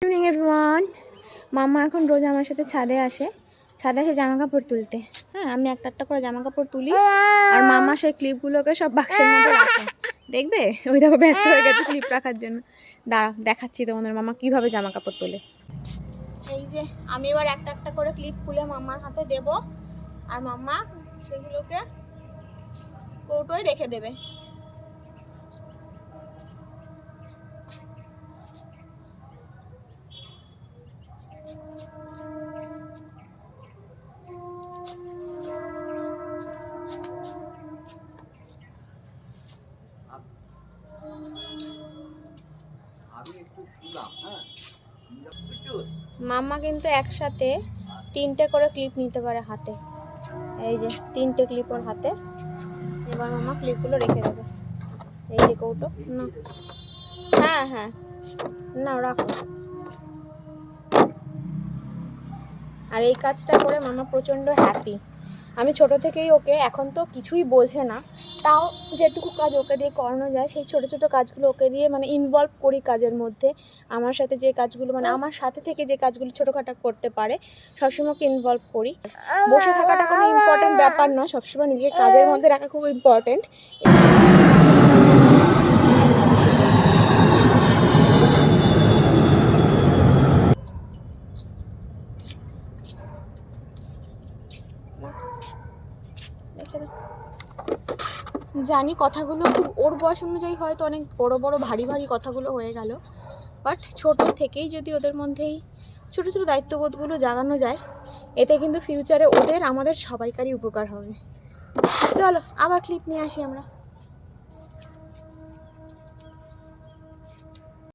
Evening everyone. মাম্মা এখন রোজ আমার সাথে ছাদে আসে জামা কাপড় তুলতে। হ্যাঁ, আমি একটা একটা করে জামা কাপড় তুলি আর মাম্মা সেই ক্লিপগুলোকে সব বাক্সের মধ্যে রাখে। দেখবে, ওই দেখো ব্যস্ত হয়ে গেছে ক্লিপ রাখার জন্য। দাঁড়া, দেখাচ্ছি তোমাদের মাম্মা কিভাবে জামা কাপড় তোলে। এই যে আমি এবার একটা একটা করে ক্লিপ খুলে মাম্মার হাতে দেব আর মাম্মা সেগুলোকে কৌটোয় রেখে দেবে। মাম্মা কিন্তু একসাথে 3টে করে ক্লিপ নিতে পারে হাতে। এই যে 3টে ক্লিপ ওর হাতে। এবার মাম্মা ক্লিপগুলো রেখে দেবে। এই যে কৌটো না, হ্যাঁ হ্যাঁ না রাখো। আর এই কাজটা করে মাম্মা প্রচণ্ড হ্যাপি। আমি ছোট থেকেই ওকে, এখন তো কিছুই বোঝে না, তাও যেটুকু কাজ ওকে দিয়ে করানো যায় সেই ছোট ছোট কাজগুলো ওকে দিয়ে মানে ইনভলভ করি কাজের মধ্যে। আমার সাথে যে কাজগুলো মানে আমার সাথে থেকে যে কাজগুলো ছোটোখাটো করতে পারে সবসময় ওকে ইনভলভ করি। বসে থাকাটা কোনো ইম্পর্টেন্ট ব্যাপার না, সবসময় নিজেকে কাজের মধ্যে রাখা খুব ইম্পর্টেন্ট। জানি কথাগুলো খুব ওর বয়স অনুযায়ী হয়তো অনেক বড় বড় ভারী ভারী কথাগুলো হয়ে গেল, বাট ছোট থেকেই যদি ওদের মধ্যেই ছোট ছোট দায়িত্ববোধগুলো জাগানো যায়, এতে কিন্তু ফিউচারে ওদের আমাদের সবাইকারই উপকার হবে। চলো আবার ক্লিপ নিয়ে আসি আমরা।